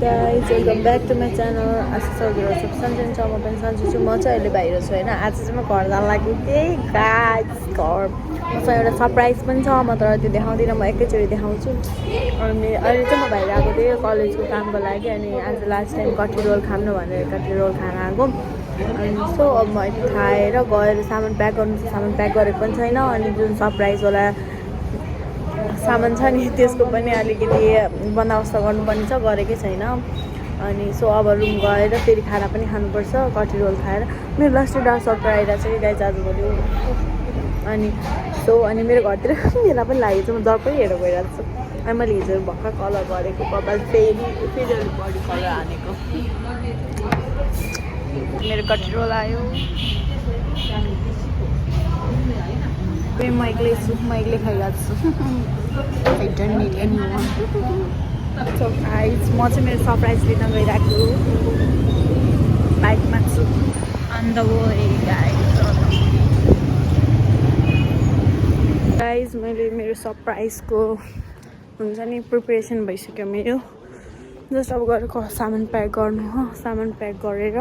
Guys, welcome back to my channel. आशा सजिलो सब सन्चै छ म पनि सन्चै छु म चाहिँ अहिले बाहिर छु हैन आज चाहिँ म घर जान लाग्यो के गाइस घर मसँग एउटा सरप्राइज पनि छ म तर त्यो देखाउँदिन म एकैचोटी देखाउँछु अनि अहिले चाहिँ म बाहिर आएको थिएँ कलेजको कामको लागि अनि आज लास्ट टाइम कठी रोल खानु भनेर कठी रोल खान आएको अनि सो अब म खाएर गएर सामान प्याक गर्नु सामान प्याक गरेको पनि छैन अनि जुन सरप्राइज वाला सामान छ नि त्यसको पनि अलिकति बन्दोबस्त गर्नुपर्ने छ गरेकै छैन अनि सो अब रुम गएर फेरि खाना पनि खानुपर्छ कठी रोल खाएर मेरो लास्ट डार्क सर्कल आइरहेको छ कि गाइस आजभोलि अनि सो अनि मेरो घरतिर मेला पनि लागेको छ म जब पनि हेरेर गइरहेको छु अनि मैले हिजो भर्खर कलर गरेको कपाल फेरि बडी कलर हानेको मेरो कठी रोल आयो म एक्लै छु म एक्लै खाइरहेको छु I don't need anyone. So guys, म चाहिँ मेरो सरप्राइज लिन गइरहेको बाइकमा छु on the way guys मैले मेरो सरप्राइजको हुन्छ नि प्रिपरेसन भइसक्यो मेरो जस्ट अब गएर सामान प्याक गर्नु हो सामान प्याक गरेर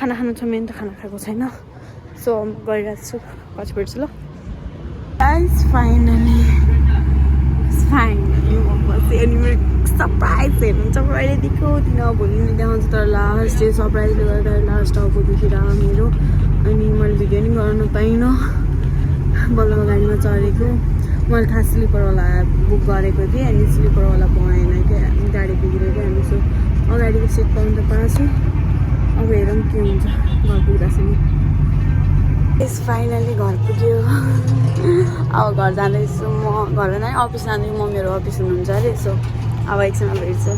खाना खानु छ मेन त खाना खाएको छैन सो म गइरहेको छु पछि भेट्छु ल guys finally अनि मेरो सरप्राइज हेर्नुहुन्छ मैले देखाउँदिन भोलि नै देखाउँछु तर लास्ट डे सरप्राइजले गर्दा लास्ट आएको देखिएर मेरो अनि मैले भिडियो नि गर्न पाइनँ बल्ल गाडीमा चढेको मैले थाहा स्लिपरवाला बुक गरेको थिएँ अनि स्लिपरवाला भएन क्या गाडी बिग्रेको अनि सो अगाडिको सिट पाउनु त पाएको छु अब हेरौँ के हुन्छ घर पुग्दासम्म यस फाइनली घर पुग्यो अब घर जाँदैछु म घर नै अफिस जाँदैछु मम्मीहरू अफिस हुनुहुन्छ अरे सो अब एकछिनमा भेट्छु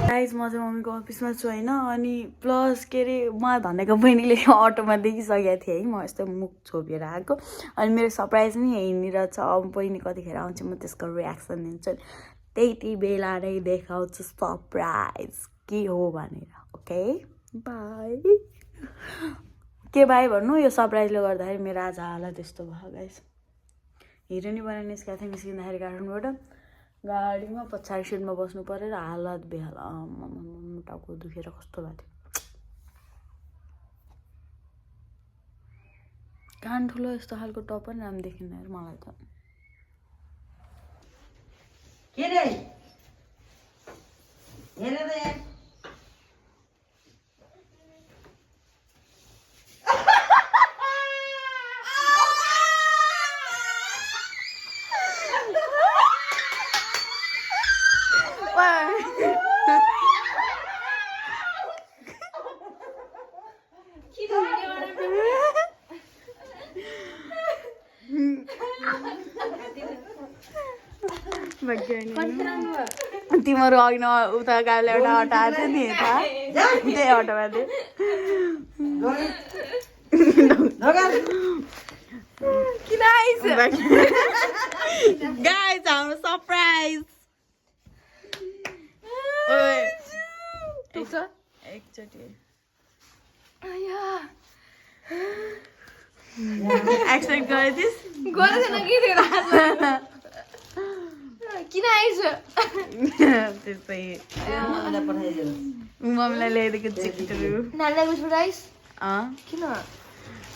गाइस म चाहिँ मम्मीको अफिसमा छु होइन अनि प्लस के अरे मलाई भनेको बहिनीले अटोमा देखिसकेको थिएँ है म यस्तो मुख छोपेर आएको अनि मेरो सरप्राइज पनि यहीँनिर छ अब बहिनी कतिखेर आउँछ म त्यसको रियाक्सन दिन्छु त्यति बेला नै देखाउँछु सरप्राइज के हो भनेर ओके बाई के भाइ भन्नु यो सरप्राइजले गर्दाखेरि मेरो आज हालत यस्तो भयो गाइस हिरो नि बनाएर निस्केको थिएँ निस्किँदाखेरि काठमाडौँबाट गाडीमा पछाडि सिटमा बस्नु परेर हालत बेहाल टाउको दुखेर कस्तो भएको थियो कान ठुलो यस्तो खालको टप पनि राम्रो देखिँदैन मलाई त के रे हेर रे तिमीहरू अघि न उता गाडीले एउटा अटो आएको थियो नि थाहा त्यही अटोमा थियो किन आइस गाइस हाम्रो सरप्राइज एकचोटि एक्सपेक्ट गरेथिस् किन आइस त्यस्तै मम्मीलाई ल्याइदिएको चिकटहरू किन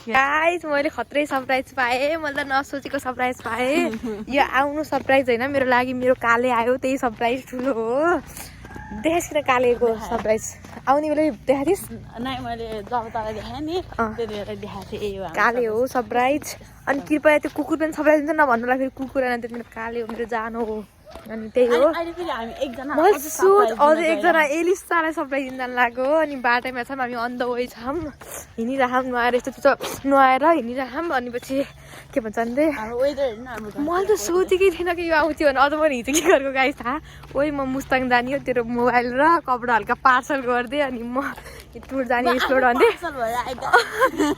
गाइस मैले खत्रै सरप्राइज पाएँ मैले त नसोचेको सरप्राइज पाएँ यो आउनु सरप्राइज होइन मेरो लागि मेरो काले आयो त्यही सरप्राइज ठुलो हो देखाइस् किन कालेको सरप्राइज आउने बेला देखाइदिस् नै मैले जब तँलाई देखाएँ नि त्यति बेला देखाएको थिएँ काले हो सरप्राइज अनि कृपया त्यो कुकुर पनि सरप्राइज हुन्छ नभन्नुलाई फेरि कुकुर होइन त्यो मेरो काले हो मेरो जानो हो अनि त्यही हो सोच अझै एकजना एलिसालाई सरप्राइज दिन जानु लाग्यो अनि बाटैमा छौँ हामी अन द वे छौँ हिँडिरहौँ नुहाएर यस्तो नुहाएर हिँडिरहौँ अनि पछि के भन्छ भने मैले त सोचेकै थिएन कि यो आउँथ्यो भने अझ मैले हिजो के गरेको गाइस थाहा ओइ म मुस्ताङ जाने हो तेरो मोबाइल र कपडा हल्का पार्सल गरिदिएँ अनि म टुर जाने एक्सप्लोर भन्दै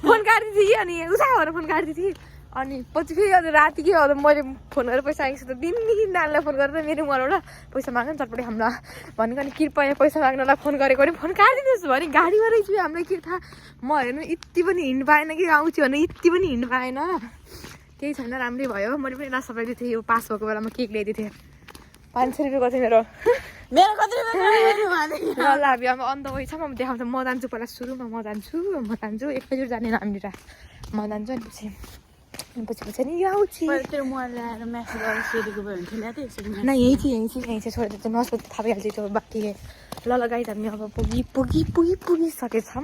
फोन काट्दै थिएँ अनि उता भएर फोन काट्दै थिएँ अनि पछि फेरि अझ राति के अझ मैले फोन गरेर पैसा आएको छु त दिनदेखि नानीलाई फोन गरेर मेरो उहाँबाट पैसा माग्नु चटपटी हामीलाई भनेको अनि कृपया पैसा माग्नलाई फोन गरेको भने फोन काटिदिनुहोस् भने गाडीमा रहेछु हामीलाई के थाहा म हेर्नु यति पनि हिँड्नु पाएन कि आउँछु भने यति पनि हिँड्नु पाएन केही छैन राम्रै भयो मैले पनि लास्ट सरप्राइज थिएँ यो पास भएको बेलामा केक ल्याइदिएको थिएँ 500 रुपियाँको थियो मेरो मेरो कति ल हामी अब अन द वे छ म देखाउँछ म जान्छु पहिला सुरुमा म जान्छु एकैचोटि जाने हामीरा म जान्छु अनि पछि नि यो आउँछ तेरो मोबाइल ल्याएर म्यासेज गरेर सोधेको भयो भने ल्याएको यसरी न यहीँ छ छोडेर चाहिँ नसोध थाहा भइहाल्छ त्यो बाँकी ल गाइस हामी अब पुगिसकेछौँ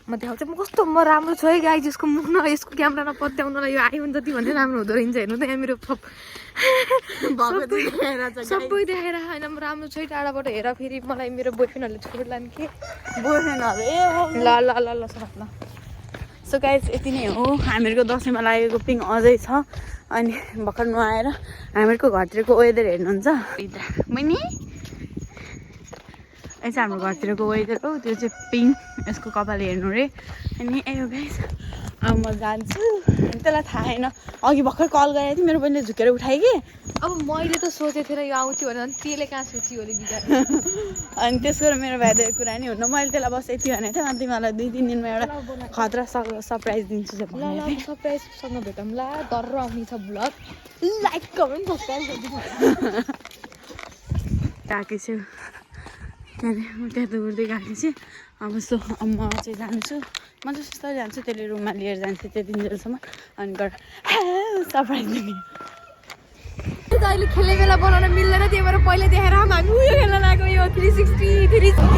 म देखाउँछु म कस्तो म राम्रो छु है गाई जसको मुख न यसको क्यामेरा नपत्याउनलाई यो आइफोन जति भन्दै राम्रो हुँदो रहेछ हेर्नु त यहाँ मेरो सबै देखाएर होइन म राम्रो छु है टाढाबाट हेर फेरि मलाई मेरो बोयफ्रेन्डहरूले छोड्लान् कि बोयफ्रेन्डहरू ल सो गाइस यति नै हो हामीहरूको दसैँमा लागेको पिङ अझै छ अनि भर्खर नुहाएर हामीहरूको घरतिरको वेदर हेर्नुहुन्छ मैनी यो चाहिँ हाम्रो घरतिरको वेदर हो त्यो चाहिँ पिङ यसको कपाल हेर्नु रे अनि ए हो गाइस अब म जान्छु त्यसलाई थाहा छैन अघि भर्खर कल गरेको थिएँ मेरो बहिनीले झुकेर उठाएँ कि अब मैले त सोचेको थिएँ यो आउँथ्यो भनेर अनि त्यसले कहाँ सोची होला बिगार अनि त्यसको मेरो भाइको कुरा नि हुनु मैले त्यसलाई बस यति भनेको थिएँ अनि तिमीलाई 2-3 दिनमा एउटा खतरा सरप्राइज दिन्छु ल सरप्राइजसँग भेटौँ ल डर आउने छ ब्लग लाइक कमेन्ट सब्सक्राइब गरिदिनु गएको छु त्यहाँ दौड्दै गएको छु अब म चाहिँ जान्छु म चाहिँ सुस्ता जान्छु त्यसले रुममा लिएर जान्छु त्यो दिनजेलसम्म अनि गरेर सरप्राइज दिने अहिले खेल्ने बेला बनाउन मिल्दैन त्यही भएर पहिले देखाएर हामी उयो खेल्न लाग्यो यो 360